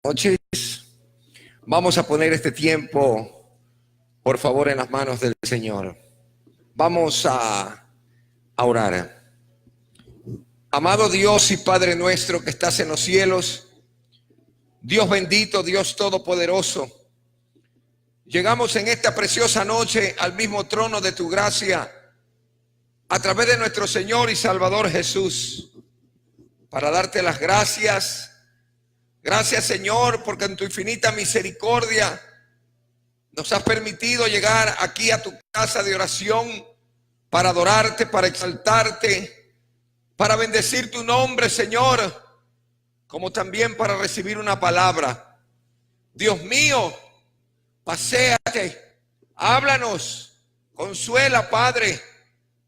Noches. Vamos a poner este tiempo, por favor, en las manos del Señor. Vamos a orar. Amado Dios y Padre nuestro que estás en los cielos, Dios bendito, Dios todopoderoso, llegamos en esta preciosa noche al mismo trono de tu gracia a través de nuestro Señor y Salvador Jesús para darte las gracias. Gracias, Señor, porque en tu infinita misericordia nos has permitido llegar aquí a tu casa de oración para adorarte, para exaltarte, para bendecir tu nombre, Señor, como también para recibir una palabra. Dios mío, paséate, háblanos, consuela, Padre,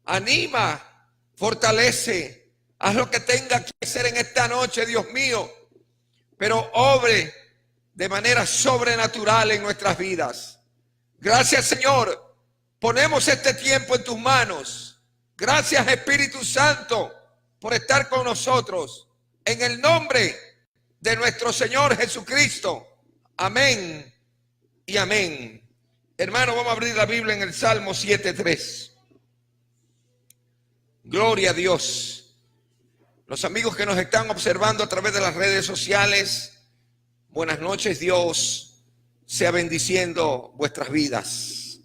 anima, fortalece, haz lo que tenga que hacer en esta noche, Dios mío, pero obre de manera sobrenatural en nuestras vidas. Gracias, Señor. Ponemos este tiempo en tus manos. Gracias, Espíritu Santo, por estar con nosotros. En el nombre de nuestro Señor Jesucristo. Amén y amén. Hermano, vamos a abrir la Biblia en el Salmo 7:3. Gloria a Dios. Los amigos que nos están observando a través de las redes sociales, buenas noches. Dios sea bendiciendo vuestras vidas.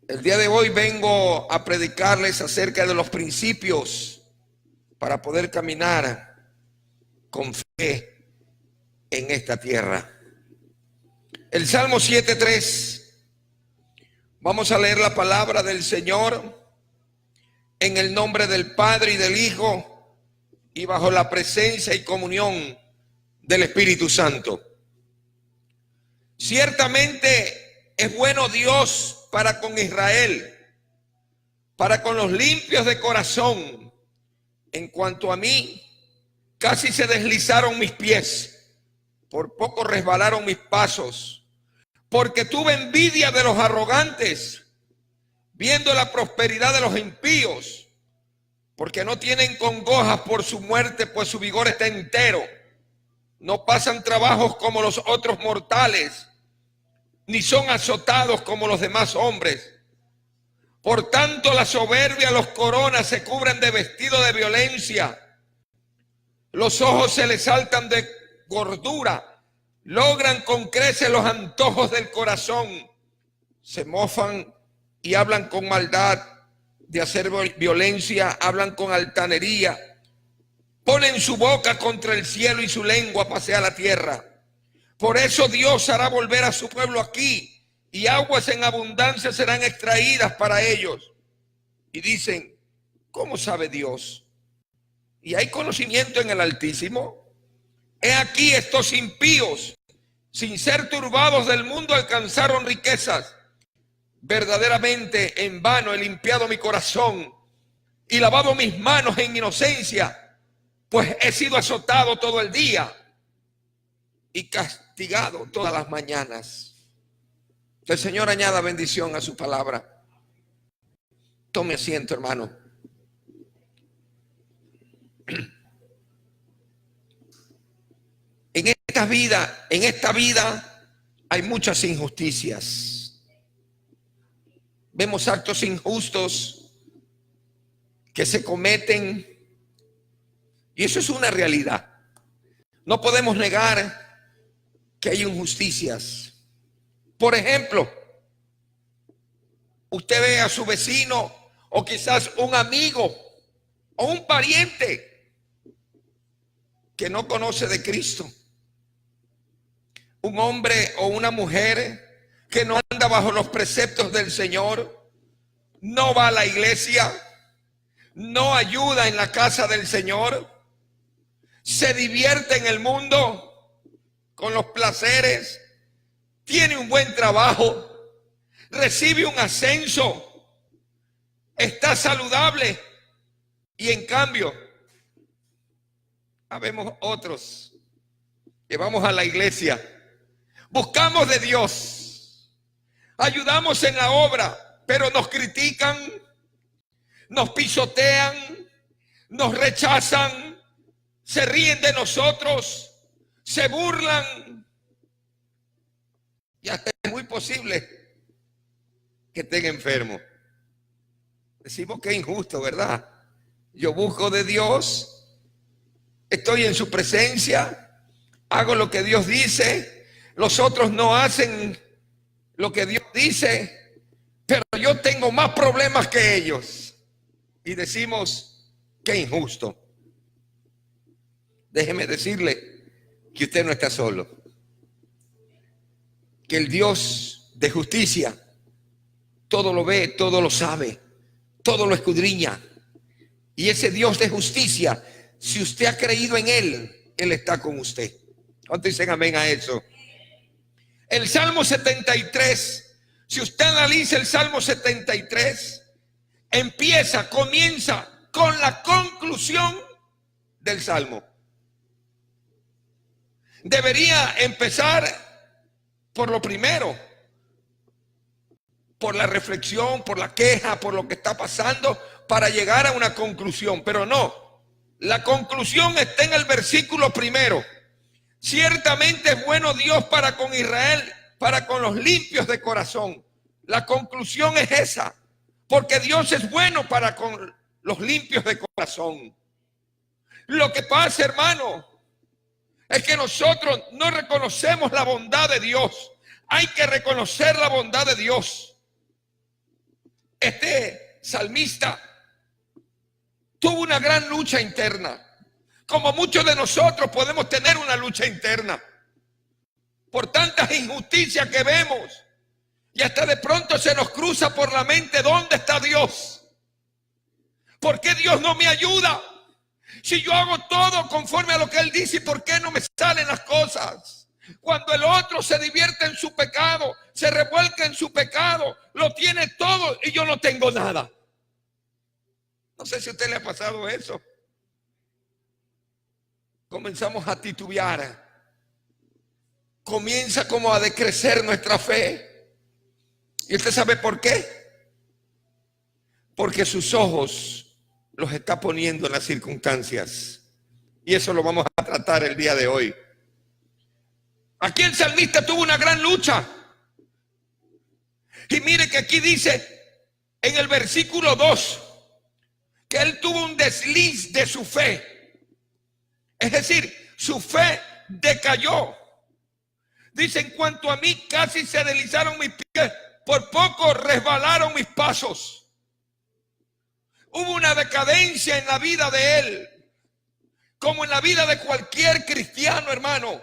El día de hoy vengo a predicarles acerca de los principios para poder caminar con fe en esta tierra. El Salmo 7:3. Vamos a leer la palabra del Señor. En el nombre del Padre y del Hijo y bajo la presencia y comunión del Espíritu Santo. Ciertamente es bueno Dios para con Israel, para con los limpios de corazón. En cuanto a mí, casi se deslizaron mis pies, por poco resbalaron mis pasos, porque tuve envidia de los arrogantes, viendo la prosperidad de los impíos, porque no tienen congojas por su muerte, pues su vigor está entero. No pasan trabajos como los otros mortales, ni son azotados como los demás hombres. Por tanto, la soberbia los corona, se cubren de vestido de violencia. Los ojos se les saltan de gordura, logran con creces los antojos del corazón. Se mofan y hablan con maldad de hacer violencia, hablan con altanería, ponen su boca contra el cielo y su lengua pasea la tierra. Por eso Dios hará volver a su pueblo aquí, y aguas en abundancia serán extraídas para ellos. Y dicen, ¿cómo sabe Dios? ¿Y hay conocimiento en el Altísimo? He aquí estos impíos, sin ser turbados del mundo, alcanzaron riquezas. Verdaderamente en vano he limpiado mi corazón y lavado mis manos en inocencia, pues he sido azotado todo el día y castigado todas las mañanas. Que el Señor añada bendición a su palabra. Tome asiento, hermano. En esta vida hay muchas injusticias. Vemos actos injustos que se cometen y eso es una realidad. No podemos negar que hay injusticias. Por ejemplo, usted ve a su vecino o quizás un amigo o un pariente que no conoce de Cristo. Un hombre o una mujer que no anda bajo los preceptos del Señor, no va a la iglesia, no ayuda en la casa del Señor, se divierte en el mundo con los placeres, tiene un buen trabajo, recibe un ascenso, está saludable y en cambio habemos otros que vamos a la iglesia, buscamos de Dios, ayudamos en la obra, pero nos critican, nos pisotean, nos rechazan, se ríen de nosotros, se burlan. Y hasta es muy posible que estén enfermos. Decimos que es injusto, ¿verdad? Yo busco de Dios, estoy en su presencia, hago lo que Dios dice, los otros no hacen lo que Dios dice, pero yo tengo más problemas que ellos. Y decimos que es injusto. Déjeme decirle que usted no está solo, que el Dios de justicia todo lo ve, todo lo sabe, todo lo escudriña. Y ese Dios de justicia, si usted ha creído en Él, Él está con usted. ¿Cuántos dicen amén a eso? El Salmo 73, si usted analiza el Salmo 73, comienza con la conclusión del Salmo. Debería empezar por lo primero, por la reflexión, por la queja, por lo que está pasando, para llegar a una conclusión. Pero no, la conclusión está en el versículo primero. Ciertamente es bueno Dios para con Israel, para con los limpios de corazón. La conclusión es esa, porque Dios es bueno para con los limpios de corazón. Lo que pasa, hermano, es que nosotros no reconocemos la bondad de Dios. Hay que reconocer la bondad de Dios. Este salmista tuvo una gran lucha interna. Como muchos de nosotros podemos tener una lucha interna por tantas injusticias que vemos. Y hasta de pronto se nos cruza por la mente, ¿dónde está Dios? ¿Por qué Dios no me ayuda? Si yo hago todo conforme a lo que Él dice, ¿por qué no me salen las cosas? Cuando el otro se divierte en su pecado, se revuelca en su pecado, lo tiene todo y yo no tengo nada. No sé si a usted le ha pasado eso. Comenzamos a titubear. Comienza como a decrecer nuestra fe. ¿Y usted sabe por qué? Porque sus ojos los está poniendo en las circunstancias. Y eso lo vamos a tratar el día de hoy. Aquí el salmista tuvo una gran lucha. Y mire que aquí dice en el versículo 2 que él tuvo un desliz de su fe. Es decir, su fe decayó. Dice, en cuanto a mí, casi se deslizaron mis pies, por poco resbalaron mis pasos. Hubo una decadencia en la vida de él, como en la vida de cualquier cristiano, hermano.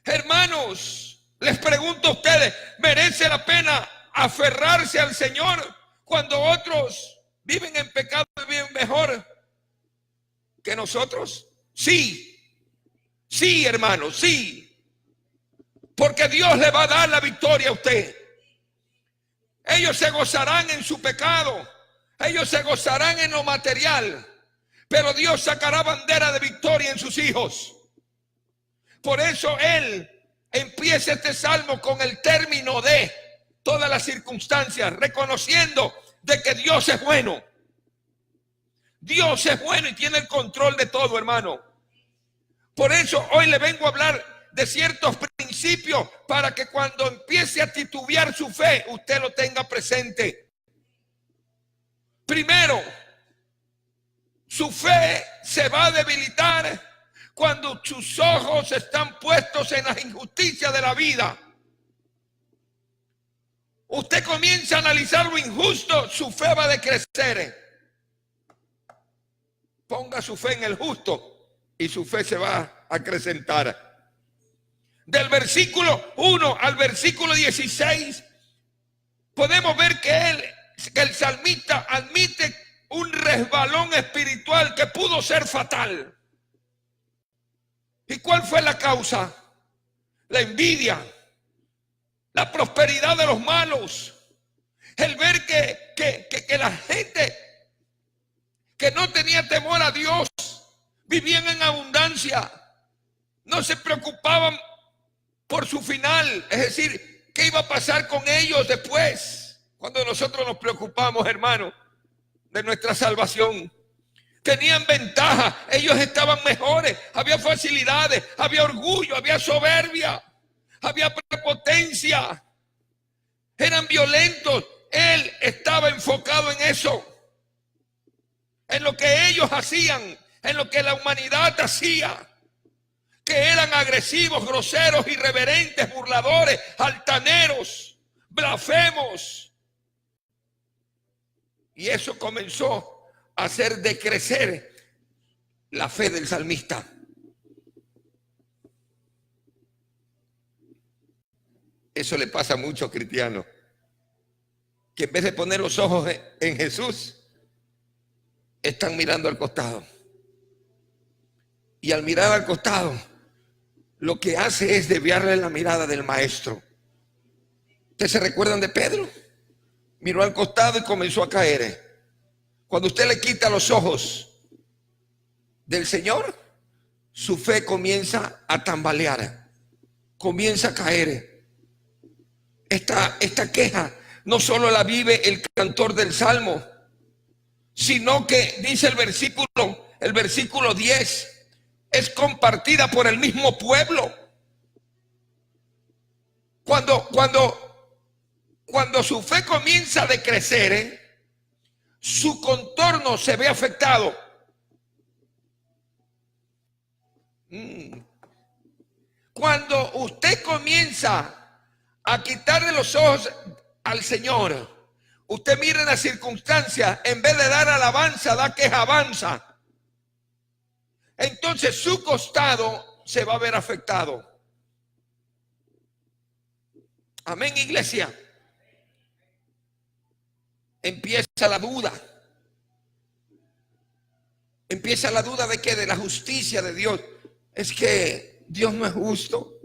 Hermanos, les pregunto a ustedes, ¿merece la pena aferrarse al Señor cuando otros viven en pecado y viven mejor que nosotros? Sí, sí, hermanos, sí. Porque Dios le va a dar la victoria a usted. Ellos se gozarán en su pecado, ellos se gozarán en lo material, pero Dios sacará bandera de victoria en sus hijos. Por eso Él empieza este salmo con el término de todas las circunstancias, reconociendo de que Dios es bueno. Dios es bueno y tiene el control de todo, hermano. Por eso hoy le vengo a hablar de ciertos principios para que cuando empiece a titubear su fe, usted lo tenga presente. Primero, su fe se va a debilitar cuando sus ojos están puestos en las injusticias de la vida. Usted comienza a analizar lo injusto, su fe va a decrecer. Ponga su fe en el justo y su fe se va a acrecentar. Del versículo 1 al versículo 16 podemos ver que el salmista admite un resbalón espiritual que pudo ser fatal. ¿Y cuál fue la causa? La envidia, la prosperidad de los malos, el ver que la gente que no tenía temor a Dios vivían en abundancia, no se preocupaban por su final, es decir, ¿qué iba a pasar con ellos después? Cuando nosotros nos preocupamos, hermano, de nuestra salvación. tenían ventaja, ellos estaban mejores, había facilidades, había orgullo, había soberbia, había prepotencia, eran violentos. Él estaba enfocado en eso, en lo que ellos hacían, en lo que la humanidad hacía, que eran agresivos, groseros, irreverentes, burladores, altaneros, blasfemos. Y eso comenzó a hacer decrecer la fe del salmista. Eso le pasa a muchos cristianos, que en vez de poner los ojos en Jesús, están mirando al costado. Y al mirar al costado, lo que hace es desviarle la mirada del maestro. ¿Ustedes se recuerdan de Pedro? Miró al costado y comenzó a caer. Cuando usted le quita los ojos del Señor, su fe comienza a tambalear, comienza a caer. Esta queja no solo la vive el cantor del Salmo, sino que dice el versículo 10, es compartida por el mismo pueblo. Cuando su fe comienza a decrecer, su contorno se ve afectado. Cuando usted comienza a quitarle los ojos al Señor, usted mira en las circunstancias, en vez de dar alabanza, da quejabanza. Entonces su costado se va a ver afectado. Amén, iglesia. Empieza la duda. Empieza la duda de que de la justicia de Dios. Es que Dios no es justo.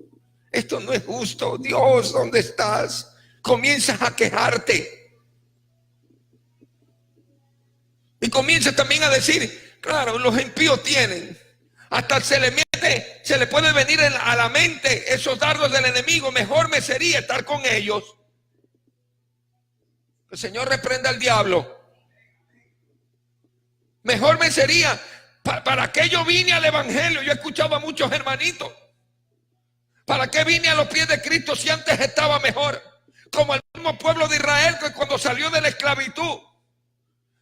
Esto no es justo. Dios, ¿dónde estás? Comienzas a quejarte. Y comienzas también a decir, claro, los impíos tienen. Hasta se le puede venir a la mente esos dardos del enemigo. Mejor me sería estar con ellos. El Señor reprenda al diablo. Mejor me sería, ¿para qué yo vine al evangelio? Yo escuchaba a muchos hermanitos. ¿Para qué vine a los pies de Cristo si antes estaba mejor? Como el mismo pueblo de Israel, que cuando salió de la esclavitud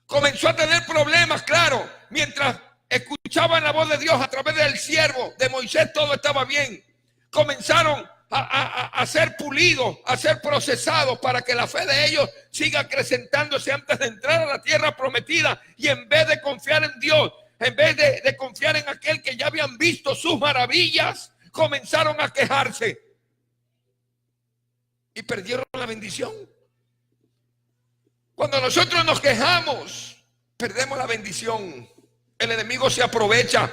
comenzó a tener problemas, claro. Mientras escuchaban la voz de Dios a través del siervo de Moisés, todo estaba bien. Comenzaron a ser pulidos, a ser procesados para que la fe de ellos siga acrecentándose antes de entrar a la tierra prometida. Y en vez de confiar en Dios, en vez de confiar en aquel que ya habían visto sus maravillas, comenzaron a quejarse y perdieron la bendición. Cuando nosotros nos quejamos, perdemos la bendición. El enemigo se aprovecha.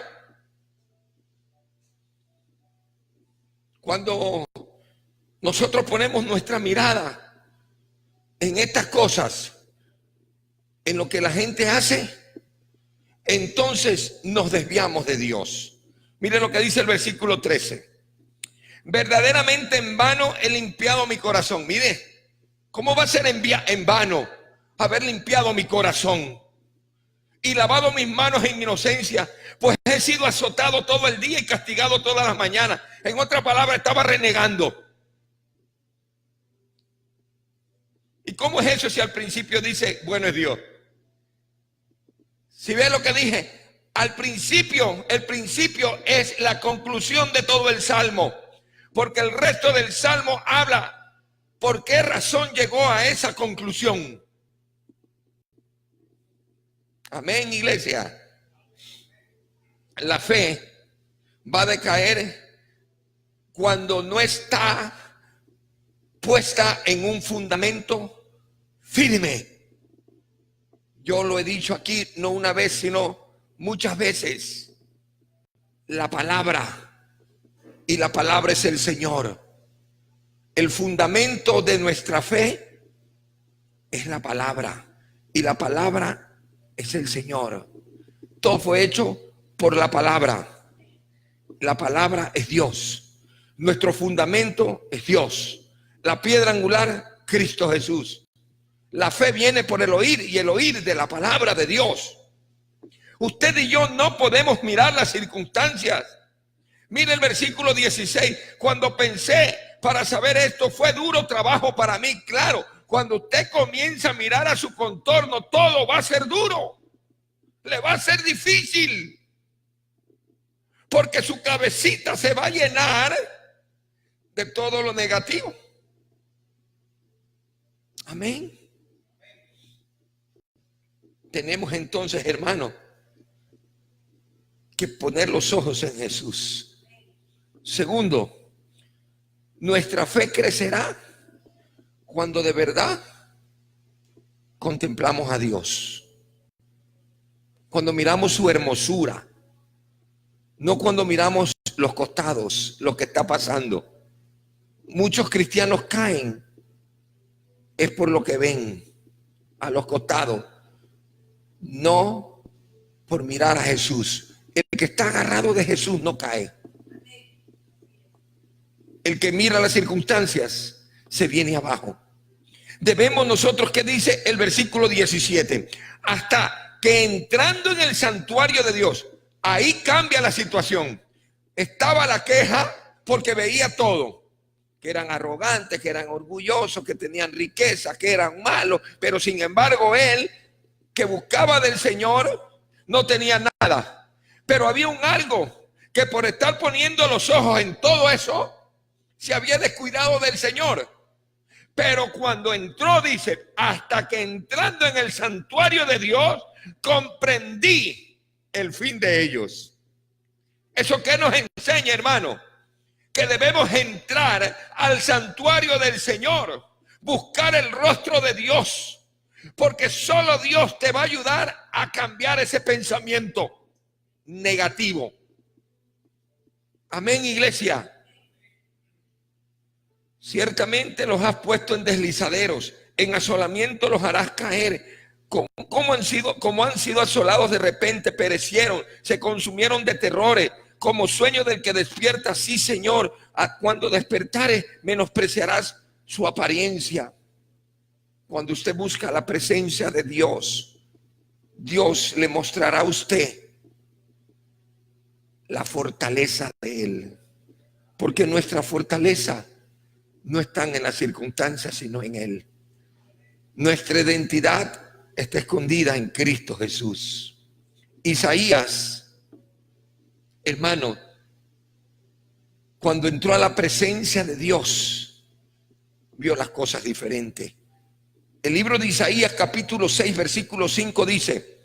Cuando nosotros ponemos nuestra mirada en estas cosas, en lo que la gente hace, entonces nos desviamos de Dios. Mire lo que dice el versículo 13. Verdaderamente en vano he limpiado mi corazón. Mire, ¿cómo va a ser en vano haber limpiado mi corazón y lavado mis manos en mi inocencia? Pues he sido azotado todo el día y castigado todas las mañanas. En otra palabra, estaba renegando. ¿Y cómo es eso si al principio dice, bueno es Dios? Si ve lo que dije, al principio, el principio es la conclusión de todo el Salmo. Porque el resto del Salmo habla por qué razón llegó a esa conclusión. Amén, iglesia. La fe va a decaer cuando no está puesta en un fundamento firme. Yo lo he dicho aquí no una vez, sino muchas veces. La palabra, y la palabra es el Señor. El fundamento de nuestra fe es la palabra, y la palabra es el Señor. Todo fue hecho por la palabra. La palabra es Dios. Nuestro fundamento es Dios. La piedra angular, Cristo Jesús. La fe viene por el oír, y el oír de la palabra de Dios. Usted y yo no podemos mirar las circunstancias. Mire el versículo 16. Cuando pensé para saber esto, fue duro trabajo para mí. Claro, cuando usted comienza a mirar a su contorno, todo va a ser duro. Le va a ser difícil. Porque su cabecita se va a llenar de todo lo negativo. Amén. Tenemos entonces, hermano, que poner los ojos en Jesús. Segundo, nuestra fe crecerá cuando de verdad contemplamos a Dios. Cuando miramos su hermosura, no cuando miramos los costados, lo que está pasando. Muchos cristianos caen, es por lo que ven a los costados, no por mirar a Jesús. El que está agarrado de Jesús no cae. El que mira las circunstancias se viene abajo. Debemos nosotros, ¿qué dice el versículo 17? Hasta que entrando en el santuario de Dios, ahí cambia la situación. Estaba la queja porque veía todo, que eran arrogantes, que eran orgullosos, que tenían riqueza, que eran malos, pero sin embargo él, que buscaba del Señor, no tenía nada. Pero había un algo, que por estar poniendo los ojos en todo eso, se había descuidado del Señor. Pero cuando entró, dice, hasta que entrando en el santuario de Dios, comprendí el fin de ellos. ¿Eso qué nos enseña, hermano? Que debemos entrar al santuario del Señor, buscar el rostro de Dios, porque solo Dios te va a ayudar a cambiar ese pensamiento negativo. Amén, iglesia. Ciertamente los has puesto en deslizaderos, en asolamiento los harás caer. Como han sido asolados de repente, perecieron, se consumieron de terrores, como sueño del que despierta. Sí, Señor, cuando despertares menospreciarás su apariencia. Cuando usted busca la presencia de Dios, Dios le mostrará a usted la fortaleza de Él, porque nuestra fortaleza no están en las circunstancias, sino en Él. Nuestra identidad está escondida en Cristo Jesús. Isaías, hermano, cuando entró a la presencia de Dios, vio las cosas diferentes. El libro de Isaías, capítulo 6, versículo 5 dice: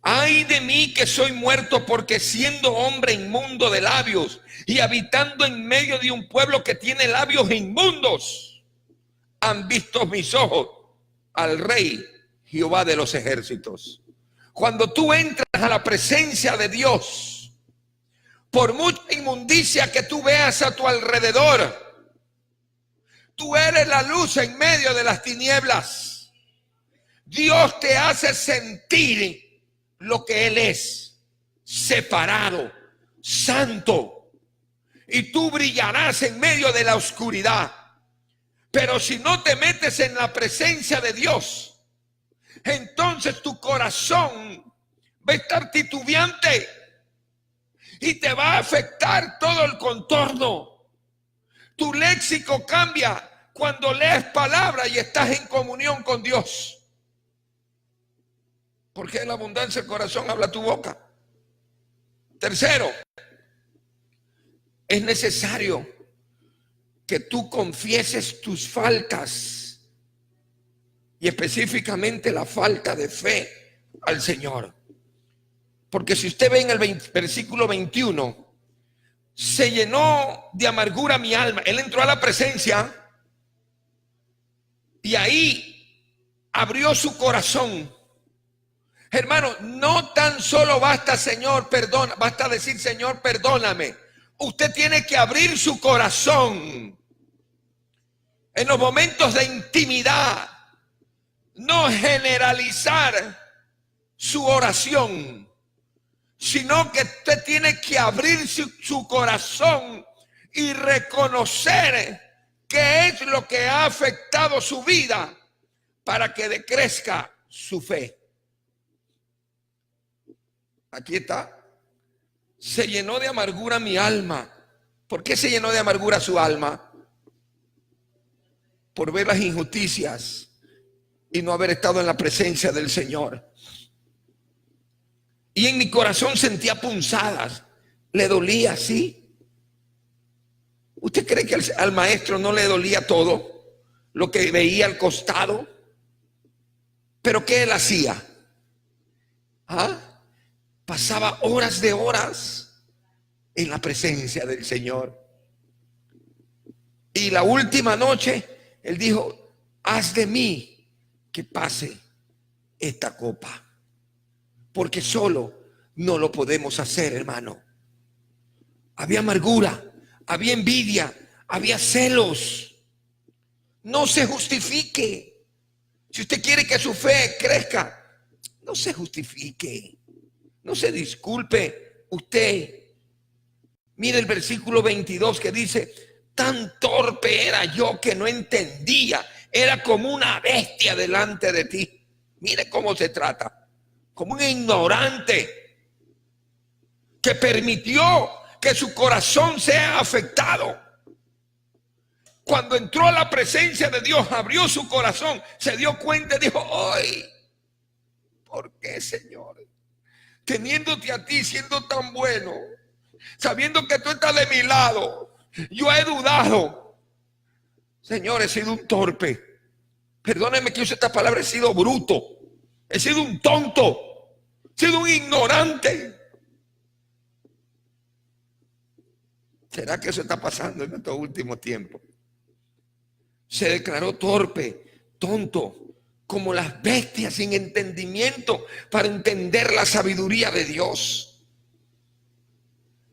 ay de mí que soy muerto, porque siendo hombre inmundo de labios y habitando en medio de un pueblo que tiene labios inmundos, han visto mis ojos al Rey Jehová de los ejércitos. Cuando tú entras a la presencia de Dios, por mucha inmundicia que tú veas a tu alrededor, tú eres la luz en medio de las tinieblas. Dios te hace sentir lo que Él es, separado, santo, y tú brillarás en medio de la oscuridad. Pero si no te metes en la presencia de Dios, entonces tu corazón va a estar titubeante y te va a afectar todo el contorno. Tu léxico cambia cuando lees palabra y estás en comunión con Dios. Porque en la abundancia del corazón habla tu boca. Tercero, es necesario que tú confieses tus faltas y específicamente la falta de fe al Señor. Porque si usted ve en el versículo 21, se llenó de amargura mi alma. Él entró a la presencia y ahí abrió su corazón. Hermano, no tan solo basta Señor, perdona, basta decir Señor, perdóname. Usted tiene que abrir su corazón en los momentos de intimidad, no generalizar su oración, sino que usted tiene que abrir su corazón y reconocer qué es lo que ha afectado su vida para que decrezca su fe. Aquí está. Se llenó de amargura mi alma. ¿Por qué se llenó de amargura su alma? Por ver las injusticias y no haber estado en la presencia del Señor. Y en mi corazón sentía punzadas. Le dolía, sí. ¿Usted cree que al maestro no le dolía todo lo que veía al costado? ¿Pero qué él hacía? ¿Ah? Pasaba horas de horas en la presencia del Señor. Y la última noche, él dijo, haz de mí que pase esta copa. Porque solo no lo podemos hacer, hermano. Había amargura, había envidia, había celos. No se justifique. Si usted quiere que su fe crezca, no se justifique. No se disculpe usted. Mire el versículo 22 que dice, tan torpe era yo que no entendía. Era como una bestia delante de ti. Mire cómo se trata. Como un ignorante que permitió que su corazón sea afectado. Cuando entró a la presencia de Dios, abrió su corazón, se dio cuenta y dijo, ¡ay! ¿Por qué, Señor? Teniéndote a ti, siendo tan bueno, sabiendo que tú estás de mi lado, yo he dudado. Señor, he sido un torpe. Perdóneme que use esta palabra, he sido bruto. He sido un tonto. He sido un ignorante. ¿Será que eso está pasando en estos últimos tiempos? Se declaró torpe, tonto, como las bestias sin entendimiento para entender la sabiduría de Dios.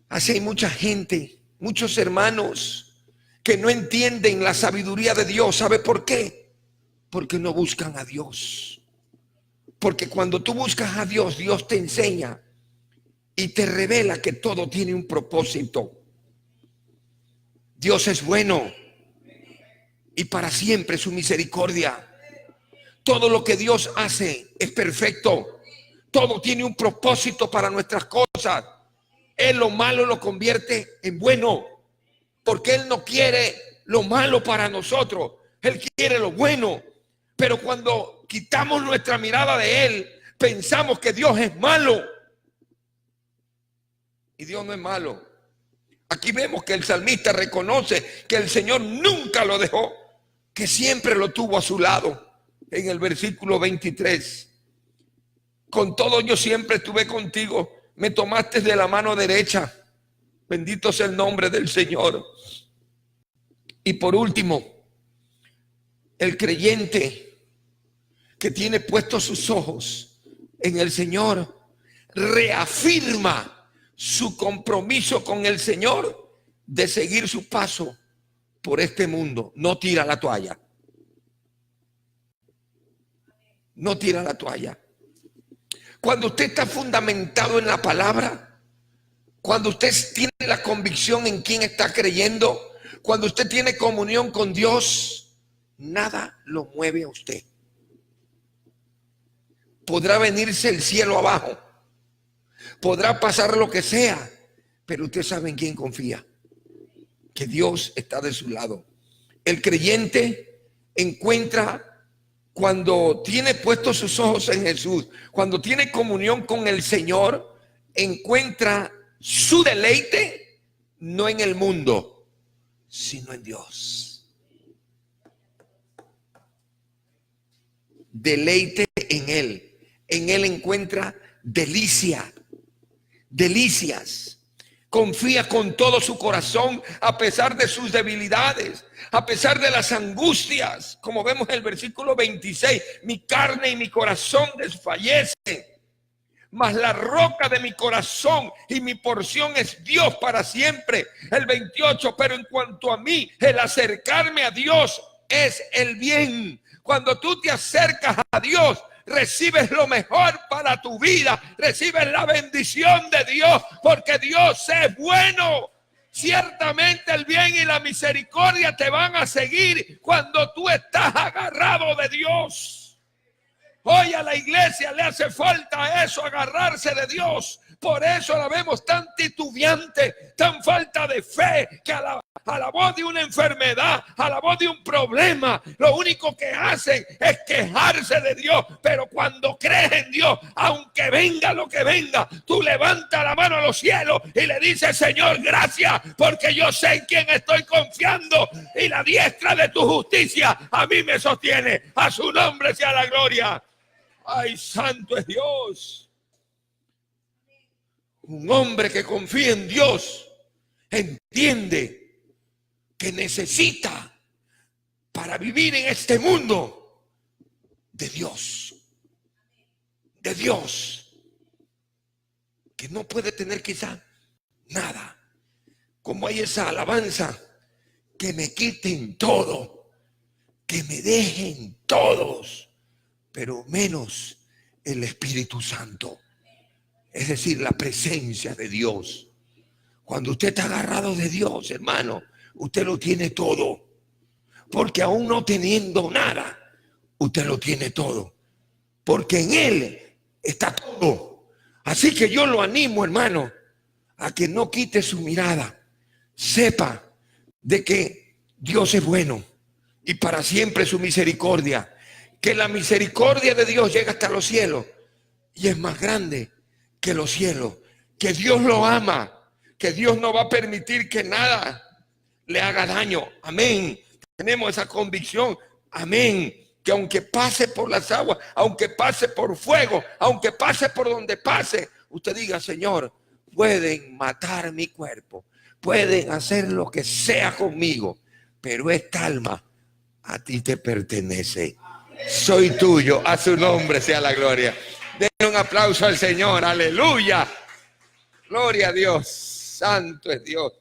Así hay mucha gente, muchos hermanos que no entienden la sabiduría de Dios. ¿Sabe por qué? Porque no buscan a Dios. Porque cuando tú buscas a Dios, Dios te enseña y te revela que todo tiene un propósito. Dios es bueno y para siempre su misericordia. Todo lo que Dios hace es perfecto. Todo tiene un propósito para nuestras cosas. Él lo malo lo convierte en bueno, porque Él no quiere lo malo para nosotros. Él quiere lo bueno. Pero cuando quitamos nuestra mirada de Él, pensamos que Dios es malo. Y Dios no es malo. Aquí vemos que el salmista reconoce que el Señor nunca lo dejó, que siempre lo tuvo a su lado. En el versículo 23, con todo yo siempre estuve contigo, me tomaste de la mano derecha. Bendito sea el nombre del Señor. Y por último, el creyente que tiene puestos sus ojos en el Señor reafirma su compromiso con el Señor de seguir su paso por este mundo. No tira la toalla. No tira la toalla. Cuando usted está fundamentado en la palabra, cuando usted tiene la convicción en quién está creyendo, cuando usted tiene comunión con Dios, nada lo mueve a usted. Podrá venirse el cielo abajo, podrá pasar lo que sea, pero usted sabe en quién confía, que Dios está de su lado. El creyente encuentra, cuando tiene puestos sus ojos en Jesús, cuando tiene comunión con el Señor, encuentra su deleite no en el mundo, sino en Dios. Deleite en Él. En Él encuentra delicia, delicias. Confía con todo su corazón a pesar de sus debilidades, a pesar de las angustias. Como vemos en el versículo 26, mi carne y mi corazón desfallecen, mas la roca de mi corazón y mi porción es Dios para siempre. El 28, pero en cuanto a mí, el acercarme a Dios es el bien. Cuando tú te acercas a Dios, recibes lo mejor para tu vida, recibes la bendición de Dios, porque Dios es bueno. Ciertamente el bien y la misericordia te van a seguir cuando tú estás agarrado de Dios. Hoy a la iglesia le hace falta eso, agarrarse de Dios. Por eso la vemos tan titubeante, tan falta de fe, que a la voz de una enfermedad, a la voz de un problema, lo único que hacen es quejarse de Dios. Pero cuando crees en Dios, aunque venga lo que venga, tú levantas la mano a los cielos y le dices: Señor, gracias, porque yo sé en quién estoy confiando, y la diestra de tu justicia a mí me sostiene. A su nombre sea la gloria. ¡Ay, santo es Dios! Un hombre que confía en Dios entiende que necesita, para vivir en este mundo, de Dios. De Dios. Que no puede tener quizá nada. Como hay esa alabanza: que me quiten todo, que me dejen todos, pero menos el Espíritu Santo. Es decir, la presencia de Dios. Cuando usted está agarrado de Dios, hermano, usted lo tiene todo. Porque aún no teniendo nada, usted lo tiene todo. Porque en Él está todo. Así que yo lo animo, hermano, a que no quite su mirada. Sepa de que Dios es bueno y para siempre su misericordia. Que la misericordia de Dios llega hasta los cielos y es más grande que los cielos. Que Dios lo ama. Que Dios no va a permitir que nada le haga daño. Amén. Tenemos esa convicción. Amén. Que aunque pase por las aguas, aunque pase por fuego, aunque pase por donde pase, usted diga: Señor, pueden matar mi cuerpo, pueden hacer lo que sea conmigo, pero esta alma a ti te pertenece. Soy tuyo. A su nombre sea la gloria. Den un aplauso al Señor. Aleluya. Gloria a Dios. Santo es Dios.